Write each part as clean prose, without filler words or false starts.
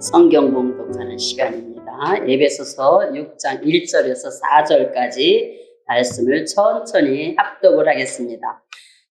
성경 봉독하는 시간입니다. 에베소서 6장 1절에서 4절까지 말씀을 천천히 합독을 하겠습니다.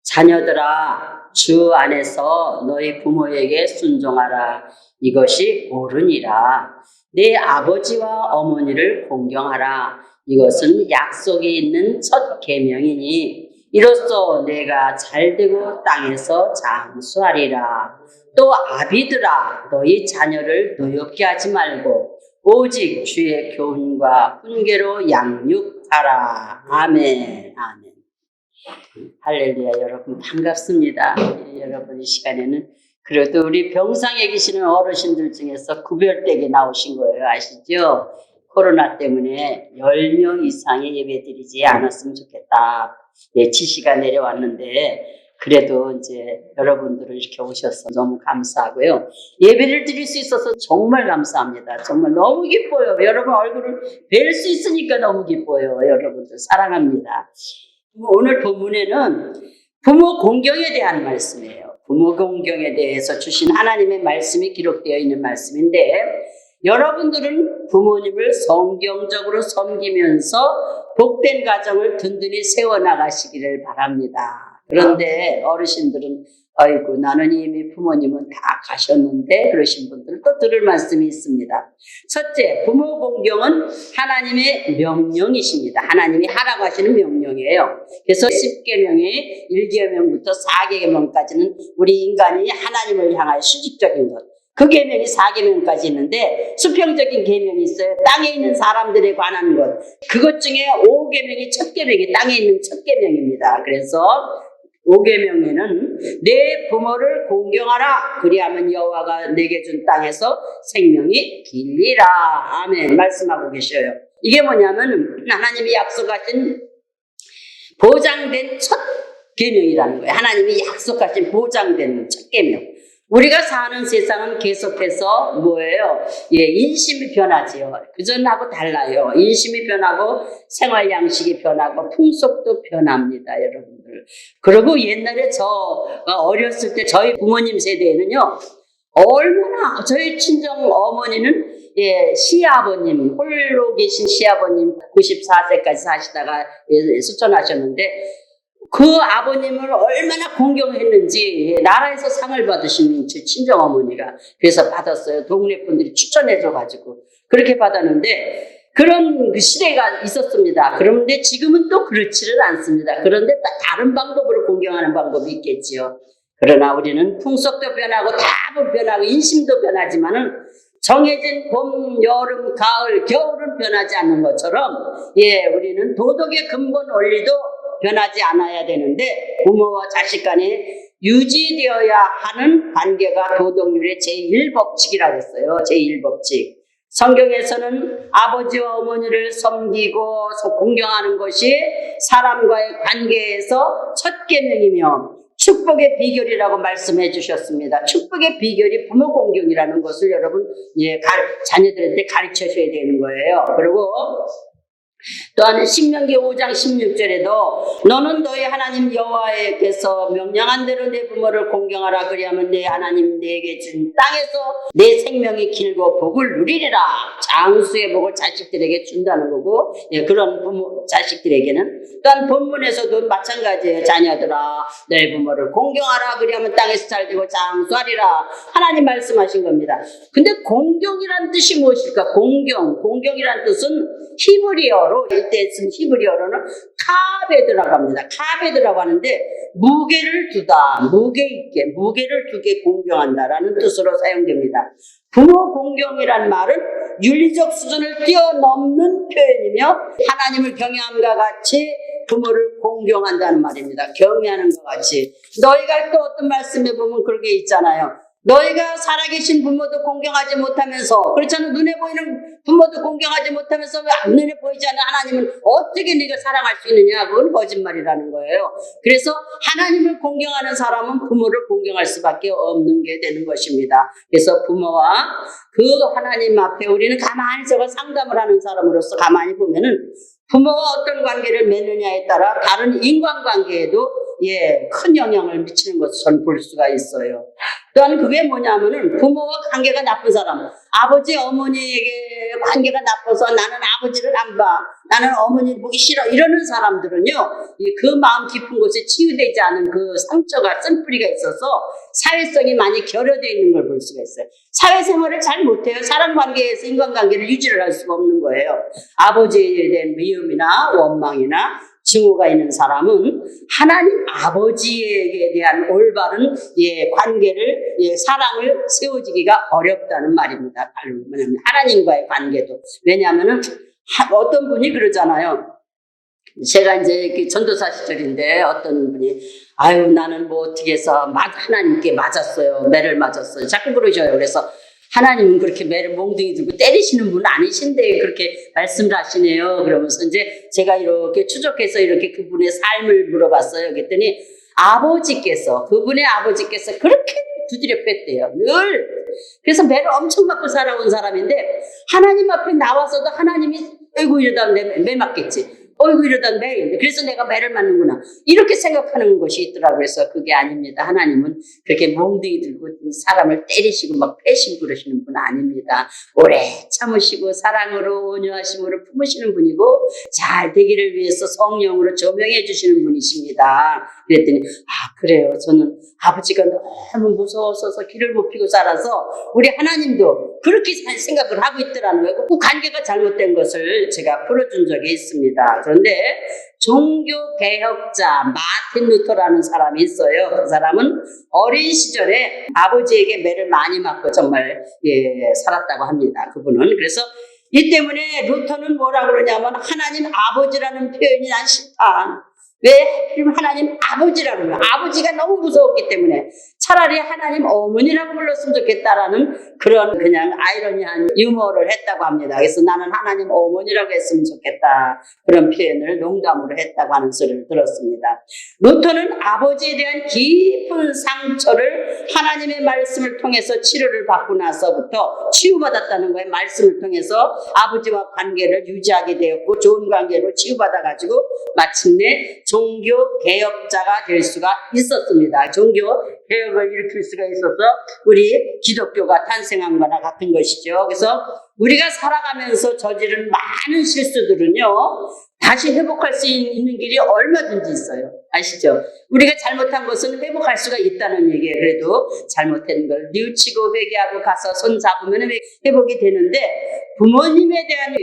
자녀들아, 주 안에서 너희 부모에게 순종하라. 이것이 옳으니라. 네 아버지와 어머니를 공경하라. 이것은 약속이 있는 첫 계명이니 이로써 내가 잘되고 땅에서 장수하리라. 또 아비들아, 너희 자녀를 노엽게 하지 말고 오직 주의 교훈과 훈계로 양육하라. 아멘. 아멘. 할렐루야. 여러분 반갑습니다. 여러분 이 시간에는 그래도 우리 병상에 계시는 어르신들 중에서 구별되게 나오신 거예요. 아시죠? 코로나 때문에 10명 이상의 예배 드리지 않았으면 좋겠다. 지시가 내려왔는데 그래도 이제 여러분들을 이렇게 오셔서 너무 감사하고요. 예배를 드릴 수 있어서 정말 감사합니다. 정말 너무 기뻐요. 여러분 얼굴을 뵐 수 있으니까 너무 기뻐요. 여러분들 사랑합니다. 오늘 본문에는 부모 공경에 대한 말씀이에요. 부모 공경에 대해서 주신 하나님의 말씀이 기록되어 있는 말씀인데 여러분들은 부모님을 성경적으로 섬기면서 복된 가정을 든든히 세워나가시기를 바랍니다. 그런데 어르신들은 아이고 나는 이미 부모님은 다 가셨는데 그러신 분들은 또 들을 말씀이 있습니다. 첫째, 부모 공경은 하나님의 명령이십니다. 하나님이 하라고 하시는 명령이에요. 그래서 10계명의 1계명부터 4계명까지는 우리 인간이 하나님을 향하여 수직적인 것, 그 계명이 4계명까지 있는데 수평적인 계명이 있어요. 땅에 있는 사람들에 관한 것. 그것 중에 5계명이 첫 계명이 땅에 있는 첫 계명입니다. 그래서 5계명에는 내 부모를 공경하라. 그리하면 여호와가 내게 준 땅에서 생명이 길리라. 아멘. 말씀하고 계셔요. 이게 뭐냐면 하나님이 약속하신 보장된 첫 계명이라는 거예요. 하나님이 약속하신 보장된 첫 계명. 우리가 사는 세상은 계속해서 뭐예요? 인심이 변하지요. 그전하고 달라요. 인심이 변하고 생활 양식이 변하고 풍속도 변합니다, 여러분들. 그리고 옛날에 어렸을 때 저희 부모님 세대에는요, 얼마나 저희 친정 어머니는 시아버님, 홀로 계신 시아버님 94세까지 사시다가 수천하셨는데 그 아버님을 얼마나 공경했는지 나라에서 상을 받으신 제 친정어머니가 그래서 받았어요. 동네 분들이 추천해줘가지고 그렇게 받았는데 그런 그 시대가 있었습니다. 그런데 지금은 또 그렇지를 않습니다. 그런데 다른 방법으로 공경하는 방법이 있겠지요. 그러나 우리는 풍속도 변하고 답은 변하고 인심도 변하지만은 정해진 봄, 여름, 가을, 겨울은 변하지 않는 것처럼 우리는 도덕의 근본 원리도 변하지 않아야 되는데 부모와 자식 간에 유지되어야 하는 관계가 도덕률의 제1법칙이라고 했어요. 제1법칙. 성경에서는 아버지와 어머니를 섬기고 공경하는 것이 사람과의 관계에서 첫 계명이며 축복의 비결이라고 말씀해 주셨습니다. 축복의 비결이 부모 공경이라는 것을 여러분 자녀들한테 가르쳐 줘야 되는 거예요. 그리고 또한 신명기 5장 16절에도 너는 너희 하나님 여호와께서 명령한 대로 내 부모를 공경하라. 그리하면 내 하나님 내게 준 땅에서 내 생명이 길고 복을 누리리라. 장수의 복을 자식들에게 준다는 거고 그런 부모 자식들에게는 또한 본문에서도 마찬가지예요. 자녀들아 내 부모를 공경하라. 그리하면 땅에서 잘되고 장수하리라. 하나님 말씀하신 겁니다. 근데 공경이란 뜻이 무엇일까? 공경이란 뜻은 히브리어로 이때 쓴 히브리어로는 카베드라고 합니다. 카베드라고 하는데 무게를 두다, 무게를 두게 공경한다라는 뜻으로 사용됩니다. 부모 공경이란 말은 윤리적 수준을 뛰어넘는 표현이며 하나님을 경외함과 같이 부모를 공경한다는 말입니다. 경외하는 것 같이. 너희가 또 어떤 말씀에 보면 그런 게 있잖아요. 너희가 살아계신 부모도 공경하지 못하면서 그렇잖아. 눈에 보이는 부모도 공경하지 못하면서 왜 눈에 보이지 않는 하나님은 어떻게 네가 사랑할 수 있느냐. 그건 거짓말이라는 거예요. 그래서 하나님을 공경하는 사람은 부모를 공경할 수밖에 없는 게 되는 것입니다. 그래서 부모와 그 하나님 앞에 우리는 가만히 상담을 하는 사람으로서 가만히 보면은 부모와 어떤 관계를 맺느냐에 따라 다른 인간관계에도 큰 영향을 미치는 것을 저는 볼 수가 있어요. 또한 그게 뭐냐면은 부모와 관계가 나쁜 사람, 아버지 어머니에게 관계가 나빠서 나는 아버지를 안 봐, 나는 어머니를 보기 싫어 이러는 사람들은요, 그 마음 깊은 곳에 치유되지 않은 그 상처가 쓴뿌리가 있어서 사회성이 많이 결여되어 있는 걸 볼 수가 있어요. 사회생활을 잘 못해요. 사람관계에서 인간관계를 유지를 할 수가 없는 거예요. 아버지에 대한 미움이나 원망이나 증오가 있는 사람은 하나님 아버지에게 대한 올바른 관계를 사랑을 세워지기가 어렵다는 말입니다. 하나님과의 관계도. 왜냐하면은 어떤 분이 그러잖아요. 제가 이제 전도사 시절인데 어떤 분이 아유 나는 뭐 어떻게 해서 하나님께 맞았어요. 매를 맞았어요. 자꾸 그러셔요. 그래서 하나님은 그렇게 매를 몽둥이 들고 때리시는 분 아니신데 그렇게 말씀을 하시네요. 그러면서 이제 제가 이렇게 추적해서 이렇게 그분의 삶을 물어봤어요. 그랬더니 그분의 아버지께서 그렇게 두드려 팼대요. 늘. 그래서 매를 엄청 맞고 살아온 사람인데 하나님 앞에 나와서도 하나님이 어이구 이러다 매 맞겠지. 어이구 이러다 매. 그래서 내가 매를 맞는구나. 이렇게 생각하는 것이 있더라고요. 그래서 그게 아닙니다. 하나님은 그렇게 몽둥이 들고 사람을 때리시고 막 패시고 그러시는 분 아닙니다. 오래 참으시고 사랑으로 온유하심으로 품으시는 분이고 잘 되기를 위해서 성령으로 조명해 주시는 분이십니다. 그랬더니 그래요. 저는 아버지가 너무 무서워서 길을 못 피고 살아서 우리 하나님도 그렇게 생각을 하고 있더라는 거예요. 그 관계가 잘못된 것을 제가 풀어준 적이 있습니다. 그런데 종교개혁자 마틴 루터라는 사람이 있어요. 그 사람은 어린 시절에 아버지에게 매를 많이 맞고 정말 살았다고 합니다. 그분은. 그래서 이 때문에 루터는 뭐라고 그러냐면 하나님 아버지라는 표현이 난 싫다. 왜 하나님 아버지라는 거야? 아버지가 너무 무서웠기 때문에 차라리 하나님 어머니라고 불렀으면 좋겠다라는 그런 그냥 아이러니한 유머를 했다고 합니다. 그래서 나는 하나님 어머니라고 했으면 좋겠다. 그런 표현을 농담으로 했다고 하는 소리를 들었습니다. 루터는 아버지에 대한 깊은 상처를 하나님의 말씀을 통해서 치료를 받고 나서부터 치유받았다는 거예요. 말씀을 통해서 아버지와 관계를 유지하게 되었고 좋은 관계로 치유받아가지고 마침내 종교 개혁자가 될 수가 있었습니다. 종교 개혁을 일으킬 수가 있어서 우리 기독교가 탄생한 거나 같은 것이죠. 그래서 우리가 살아가면서 저지른 많은 실수들은요, 다시 회복할 수 있는 길이 얼마든지 있어요. 아시죠? 우리가 잘못한 것은 회복할 수가 있다는 얘기예요. 그래도 잘못된 걸 뉘우치고 회개하고 가서 손 잡으면 회복이 되는데 부모님에 대한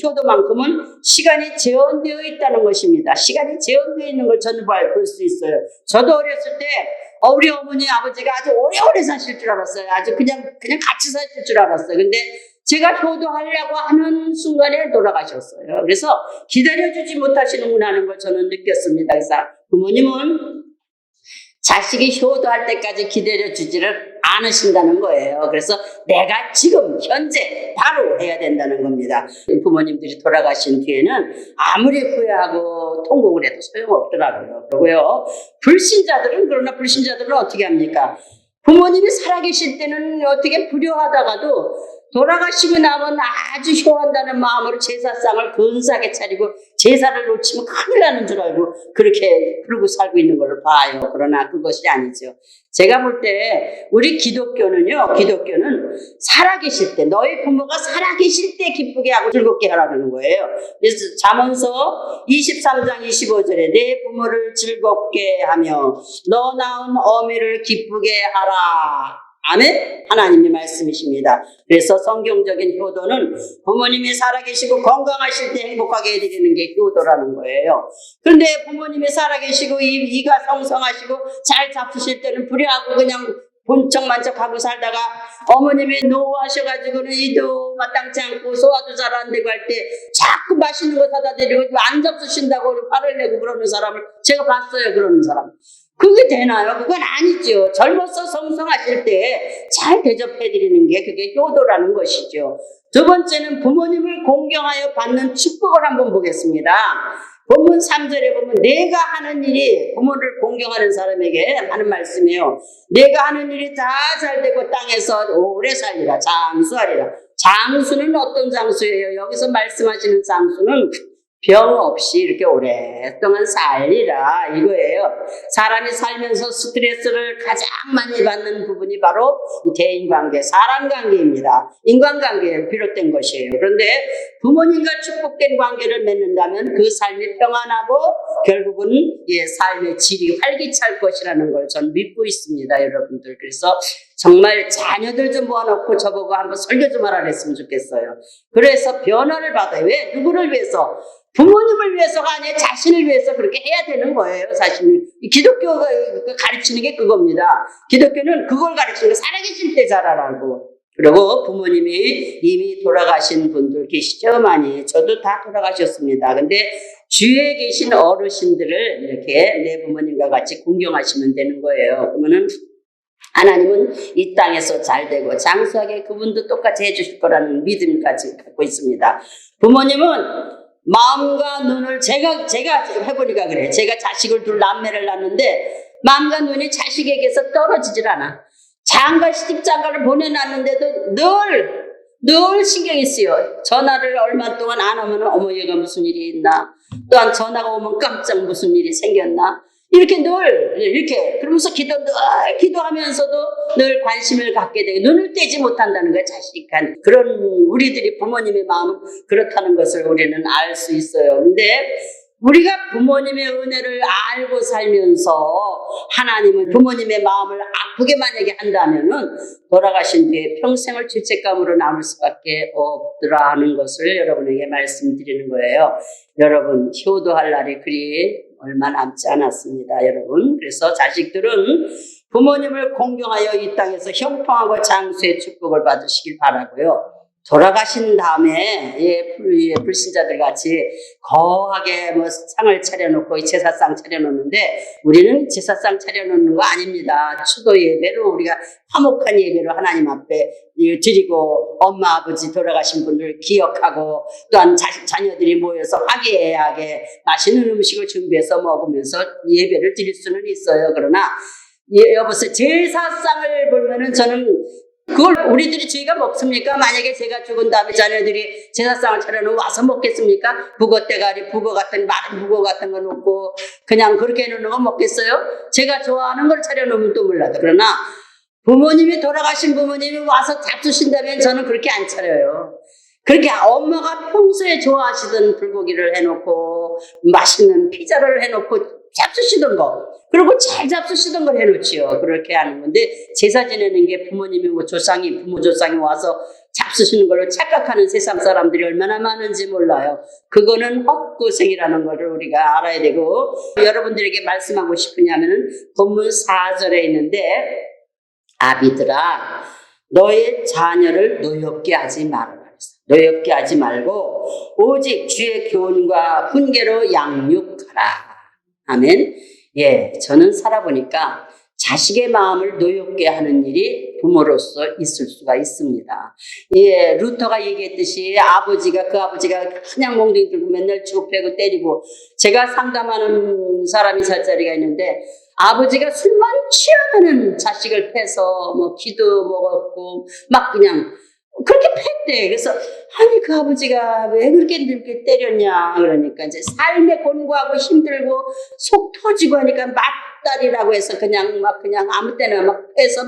효도만큼은 시간이 제한되어 있다는 것입니다. 시간이 제한되어 있는 걸 저는 볼 수 있어요. 저도 어렸을 때 우리 어머니 아버지가 아주 오래오래 사실 줄 알았어요. 아주 그냥 같이 사실 줄 알았어요. 근데 제가 효도하려고 하는 순간에 돌아가셨어요. 그래서 기다려주지 못하시는구나 하는 걸 저는 느꼈습니다. 그래서 부모님은 자식이 효도할 때까지 기다려주지를 않으신다는 거예요. 그래서 내가 지금 현재 바로 해야 된다는 겁니다. 부모님들이 돌아가신 뒤에는 아무리 후회하고 통곡을 해도 소용없더라고요. 그러고요. 불신자들은 어떻게 합니까? 부모님이 살아계실 때는 어떻게 불효하다가도 돌아가시고 나면 아주 효한다는 마음으로 제사상을 근사하게 차리고 제사를 놓치면 큰일 나는 줄 알고 그렇게 그러고 살고 있는 걸 봐요. 그러나 그것이 아니죠. 제가 볼 때 우리 기독교는 살아계실 때 너희 부모가 살아계실 때 기쁘게 하고 즐겁게 하라는 거예요. 그래서 잠언서 23장 25절에 내 부모를 즐겁게 하며 너 낳은 어미를 기쁘게 하라. 아멘? 하나님의 말씀이십니다. 그래서 성경적인 효도는 부모님이 살아계시고 건강하실 때 행복하게 해드리는 게 효도라는 거예요. 그런데 부모님이 살아계시고 이가 성성하시고 잘 잡수실 때는 불효하고 그냥 본척만척하고 살다가 어머님이 노하셔가지고는 이도 마땅치 않고 소화도 잘 안 되고 할 때 자꾸 맛있는 거 사다 드리고 안 잡수신다고 화를 내고 그러는 사람을 제가 봤어요. 그러는 사람. 그게 되나요? 그건 아니죠. 젊어서 성성하실 때 잘 대접해드리는 게 그게 효도라는 것이죠. 두 번째는 부모님을 공경하여 받는 축복을 한번 보겠습니다. 본문 3절에 보면 내가 하는 일이 부모를 공경하는 사람에게 하는 말씀이에요. 내가 하는 일이 다 잘되고 땅에서 오래 살리라. 장수하리라. 장수는 어떤 장수예요? 여기서 말씀하시는 장수는 병 없이 이렇게 오랫동안 살리라 이거예요. 사람이 살면서 스트레스를 가장 많이 받는 부분이 바로 이 대인관계, 사람관계입니다. 인간관계에 비롯된 것이에요. 그런데 부모님과 축복된 관계를 맺는다면 그 삶이 평안하고 결국은 삶의 질이 활기찰 것이라는 걸 전 믿고 있습니다, 여러분들. 그래서 정말 자녀들 좀 모아놓고 저보고 한번 설교 좀 하라 그랬으면 좋겠어요. 그래서 변화를 받아요. 왜? 누구를 위해서? 부모님을 위해서가 아니라 자신을 위해서 그렇게 해야 되는 거예요, 사실. 기독교가 가르치는 게 그겁니다. 기독교는 그걸 가르치는 거, 살아계실 때 잘하라고. 그리고 부모님이 이미 돌아가신 분들 계시죠, 많이. 저도 다 돌아가셨습니다. 근데 주위에 계신 어르신들을 이렇게 내 부모님과 같이 공경하시면 되는 거예요. 그러면은 하나님은 이 땅에서 잘되고 장수하게 그분도 똑같이 해주실 거라는 믿음까지 갖고 있습니다. 부모님은 마음과 눈을 제가 해보니까 그래요. 제가 자식을 둘 남매를 낳는데 마음과 눈이 자식에게서 떨어지질 않아. 장가 시집장가를 보내놨는데도 늘 신경이 쓰여. 전화를 얼마 동안 안 하면 어머 얘가 무슨 일이 있나, 또한 전화가 오면 깜짝 무슨 일이 생겼나, 이렇게 늘 이렇게 그러면서 늘 기도하면서도 늘 관심을 갖게 되고 눈을 떼지 못한다는 거예요. 자식한 그런 우리들이 부모님의 마음은 그렇다는 것을 우리는 알 수 있어요. 근데 우리가 부모님의 은혜를 알고 살면서 하나님은 부모님의 마음을 아프게 만약에 한다면은 돌아가신 뒤에 평생을 죄책감으로 남을 수밖에 없더라 하는 것을 여러분에게 말씀드리는 거예요. 여러분, 효도할 날이 그리 얼마 남지 않았습니다, 여러분. 그래서 자식들은 부모님을 공경하여 이 땅에서 형통하고 장수의 축복을 받으시길 바라고요. 돌아가신 다음에 불신자들 같이 거하게 상을 차려놓고 제사상 차려놓는데 우리는 제사상 차려놓는 거 아닙니다. 추도 예배로 우리가 화목한 예배로 하나님 앞에 드리고 엄마 아버지 돌아가신 분들 기억하고 또한 자녀들이 모여서 화기애애하게 맛있는 음식을 준비해서 먹으면서 예배를 드릴 수는 있어요. 그러나 여보세요, 제사상을 보면은 저는 그걸 우리들이 저희가 먹습니까? 만약에 제가 죽은 다음에 자녀들이 제사상을 차려놓으면 와서 먹겠습니까? 북어대가리, 마른 북어 같은 거 놓고 그냥 그렇게 해놓는 거 먹겠어요? 제가 좋아하는 걸 차려놓으면 또 몰라도. 그러나 부모님이 돌아가신 부모님이 와서 잡수신다면 저는 그렇게 안 차려요. 그렇게 엄마가 평소에 좋아하시던 불고기를 해놓고 맛있는 피자를 해놓고 잡수시던 거, 그리고 잘 잡수시던 걸 해놓지요. 그렇게 하는 건데 제사 지내는 게 부모님이 부모 조상이 와서 잡수시는 걸로 착각하는 세상 사람들이 얼마나 많은지 몰라요. 그거는 헛고생이라는 것을 우리가 알아야 되고, 여러분들에게 말씀하고 싶으냐면은 본문 4절에 있는데 아비들아 너의 자녀를 노엽게 하지 말아라. 노엽게 하지 말고 오직 주의 교훈과 훈계로 양육하라. 아멘. 저는 살아보니까 자식의 마음을 노엽게 하는 일이 부모로서 있을 수가 있습니다. 루터가 얘기했듯이 그 아버지가 그냥 몽둥이 들고 맨날 주고 패고 때리고, 제가 상담하는 사람이 살 자리가 있는데 아버지가 술만 취하면은 자식을 패서 기도 먹었고 막 그냥 그렇게 팼대. 그래서 아니 그 아버지가 왜 그렇게 때렸냐 그러니까 이제 삶에 곤고하고 힘들고 속 터지고 하니까 맞다리라고 해서 그냥 아무 때나 해서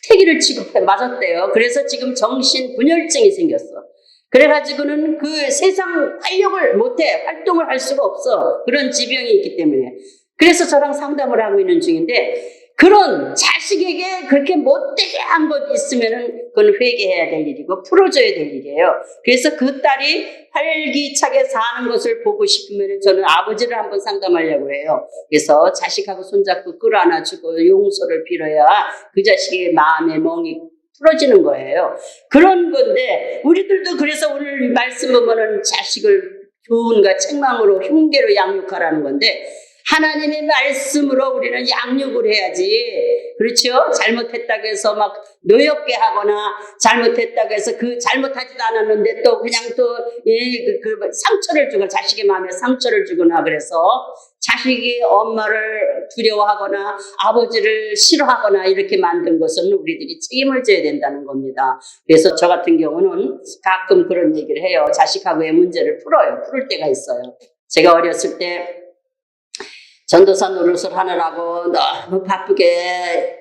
태기를 치고 맞았대요. 그래서 지금 정신분열증이 생겼어. 그래가지고는 그 세상 활동을 할 수가 없어. 그런 지병이 있기 때문에. 그래서 저랑 상담을 하고 있는 중인데, 그런 자식에게 그렇게 못되게 한 것 있으면은 그건 회개해야 될 일이고 풀어줘야 될 일이에요. 그래서 그 딸이 활기차게 사는 것을 보고 싶으면 저는 아버지를 한번 상담하려고 해요. 그래서 자식하고 손잡고 끌어안아주고 용서를 빌어야 그 자식의 마음의 멍이 풀어지는 거예요. 그런 건데 우리들도 그래서 오늘 말씀 보면은 자식을 교훈과 책망으로 훈계로 양육하라는 건데, 하나님의 말씀으로 우리는 양육을 해야지. 그렇죠? 잘못했다고 해서 노엽게 하거나 잘못했다고 해서 그 잘못하지도 않았는데 또 그냥 또 상처를 주거나 자식의 마음에 상처를 주거나 그래서 자식이 엄마를 두려워하거나 아버지를 싫어하거나 이렇게 만든 것은 우리들이 책임을 져야 된다는 겁니다. 그래서 저 같은 경우는 가끔 그런 얘기를 해요. 자식하고의 문제를 풀을 때가 있어요. 제가 어렸을 때 전도사 노릇을 하느라고 너무 바쁘게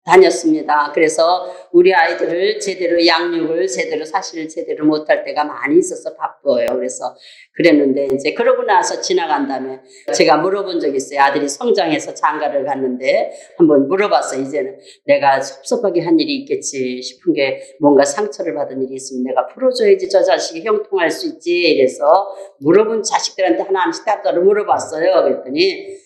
다녔습니다. 그래서 우리 아이들을 제대로 양육을 사실 제대로 못할 때가 많이 있어서 바빠요. 그래서 그랬는데 이제 그러고 나서 지나간 다음에 제가 물어본 적이 있어요. 아들이 성장해서 장가를 갔는데 한번 물어봤어요. 이제는 내가 섭섭하게 한 일이 있겠지 싶은 게 뭔가 상처를 받은 일이 있으면 내가 풀어줘야지 저 자식이 형통할 수 있지. 이래서 물어본 자식들한테 하나씩 따로 물어봤어요. 그랬더니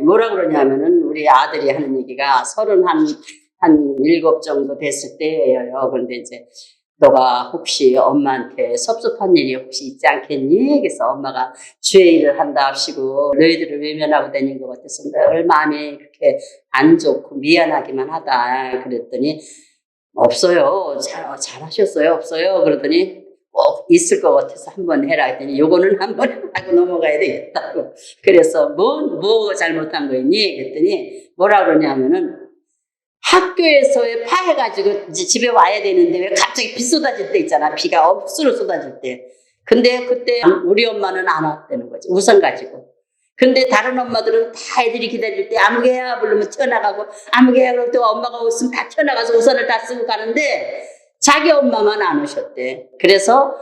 뭐라 그러냐면은 우리 아들이 하는 얘기가 37 정도 됐을 때예요. 그런데 이제 너가 혹시 엄마한테 섭섭한 일이 혹시 있지 않겠니? 그래서 엄마가 주의 일을 한다 합시고 너희들을 외면하고 다닌 것 같아서 늘 마음이 그렇게 안 좋고 미안하기만 하다. 그랬더니 없어요. 잘하셨어요. 없어요. 그러더니 꼭 있을 것 같아서 한번 해라 했더니 요거는 한번 하고 넘어가야 되겠다고. 그래서 뭐 잘못한 거 있니? 그랬더니 뭐라 그러냐면은 학교에서 파해가지고 이제 집에 와야 되는데 왜 갑자기 비 쏟아질 때 있잖아. 비가 억수로 쏟아질 때. 근데 그때 우리 엄마는 안 왔다는 거지. 우산 가지고. 근데 다른 엄마들은 다 애들이 기다릴 때 아무개야 부르면 튀어나가고 아무개야 그러면 또 엄마가 웃으면 다 튀어나가서 우산을 다 쓰고 가는데 자기 엄마만 안 오셨대. 그래서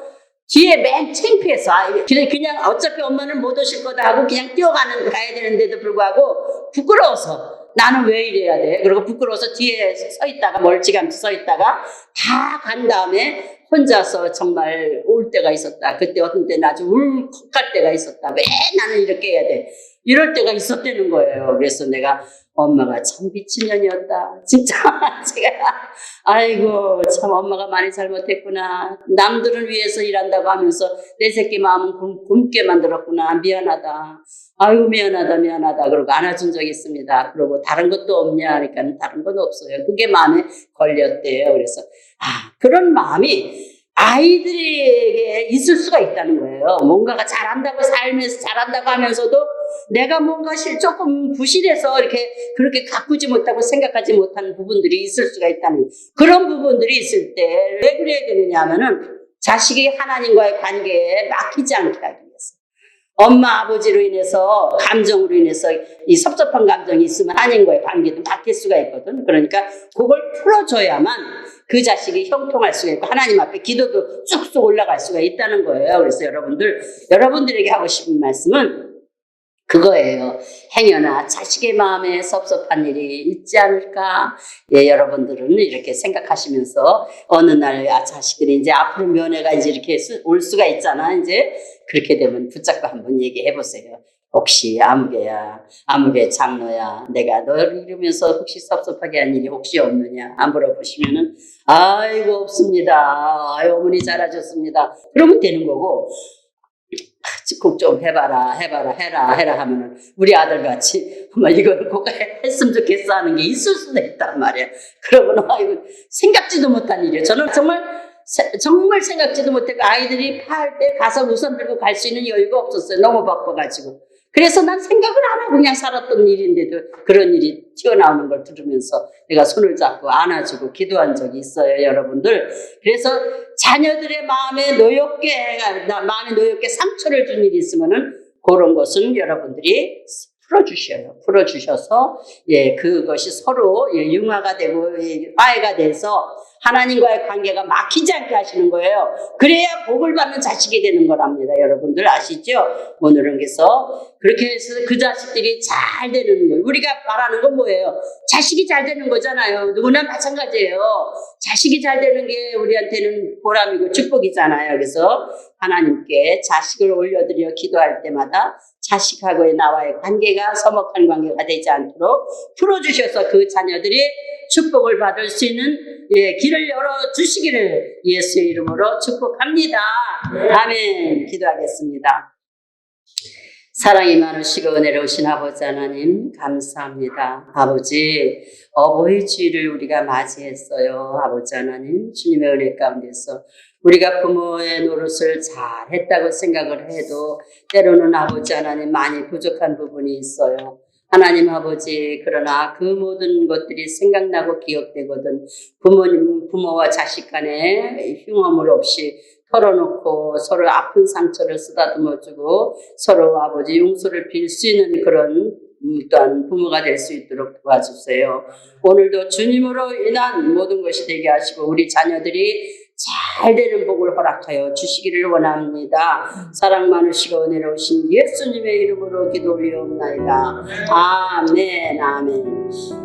뒤에 맨 창피해서 그냥 어차피 엄마는 못 오실 거다 하고 그냥 가야 되는데도 불구하고 부끄러워서 나는 왜 이래야 돼? 그리고 부끄러워서 뒤에 서 있다가 멀찌감치 서 있다가 다 간 다음에 혼자서 정말 올 때가 있었다. 그때 어떤 때는 아주 울컥할 때가 있었다. 왜 나는 이렇게 해야 돼? 이럴 때가 있었다는 거예요. 그래서 내가 엄마가 참 미친년이었다. 진짜 제가 아이고 참 엄마가 많이 잘못했구나. 남들을 위해서 일한다고 하면서 내 새끼 마음은 굶게 만들었구나. 미안하다. 아이고 미안하다. 그러고 안아준 적이 있습니다. 그러고 다른 것도 없냐 하니까 다른 건 없어요. 그게 마음에 걸렸대요. 그래서 그런 마음이 아이들에게 있을 수가 있다는 거예요. 뭔가가 잘한다고 살면서 잘한다고 하면서도 내가 뭔가 조금 부실해서 이렇게 그렇게 가꾸지 못하고 생각하지 못하는 부분들이 있을 수가 있다는 그런 부분들이 있을 때 왜 그래야 되느냐 하면은 자식이 하나님과의 관계에 막히지 않게 하기 위해서 엄마 아버지로 인해서 감정으로 인해서 이 섭섭한 감정이 있으면 하나님과의 관계도 막힐 수가 있거든. 그러니까 그걸 풀어줘야만 그 자식이 형통할 수가 있고 하나님 앞에 기도도 쑥쑥 올라갈 수가 있다는 거예요. 그래서 여러분들에게 하고 싶은 말씀은 그거예요. 행여나 자식의 마음에 섭섭한 일이 있지 않을까? 여러분들은 이렇게 생각하시면서 어느 날 자식들이 이제 앞으로 면회가 이제 이렇게 올 수가 있잖아. 이제 그렇게 되면 붙잡고 한번 얘기해 보세요. 혹시 아무개 장로야, 내가 너를 이루면서 혹시 섭섭하게 한 일이 혹시 없느냐? 안 물어보시면은 아이고 없습니다. 아유 어머니 잘하셨습니다. 그러면 되는 거고. 꼭 좀 해라 하면은 우리 아들같이 엄마 이거를 꼭 했으면 좋겠어 하는 게 있을 수도 있단 말이야. 그러면 아이고 생각지도 못한 일이에요. 저는 정말 생각지도 못하고 아이들이 파할 때 가서 우산 들고 갈 수 있는 여유가 없었어요. 너무 바빠가지고. 그래서 난 생각을 안 하고 그냥 살았던 일인데도 그런 일이 튀어나오는 걸 들으면서 내가 손을 잡고 안아주고 기도한 적이 있어요, 여러분들. 그래서 자녀들의 마음에 노엽게 상처를 준 일이 있으면은 그런 것은 여러분들이 풀어주셔서 그것이 서로 융화가 되고 화해가 돼서 하나님과의 관계가 막히지 않게 하시는 거예요. 그래야 복을 받는 자식이 되는 거랍니다. 여러분들 아시죠? 오늘은 그래서 그렇게 해서 그 자식들이 잘 되는 거예요. 우리가 바라는 건 뭐예요? 자식이 잘 되는 거잖아요. 누구나 마찬가지예요. 자식이 잘 되는 게 우리한테는 보람이고 축복이잖아요. 그래서 하나님께 자식을 올려드려 기도할 때마다 자식하고의 나와의 관계가 서먹한 관계가 되지 않도록 풀어주셔서 그 자녀들이 축복을 받을 수 있는 길을 열어주시기를 예수의 이름으로 축복합니다. 아멘. 기도하겠습니다. 사랑이 많으시고 은혜로우신 아버지 하나님 감사합니다. 아버지 어버이 주일을 우리가 맞이했어요. 아버지 하나님 주님의 은혜 가운데서 우리가 부모의 노릇을 잘했다고 생각을 해도 때로는 아버지 하나님 많이 부족한 부분이 있어요. 하나님 아버지 그러나 그 모든 것들이 생각나고 기억되거든 부모와 자식 간에 흉엄을 없이 털어놓고 서로 아픈 상처를 쓰다듬어주고 서로 아버지 용서를 빌 수 있는 그런 또한 부모가 될 수 있도록 도와주세요. 오늘도 주님으로 인한 모든 것이 되게 하시고 우리 자녀들이 잘 되는 복을 허락하여 주시기를 원합니다. 사랑 많으시고 은혜로우신 예수님의 이름으로 기도 올리옵나이다. 아멘 아멘.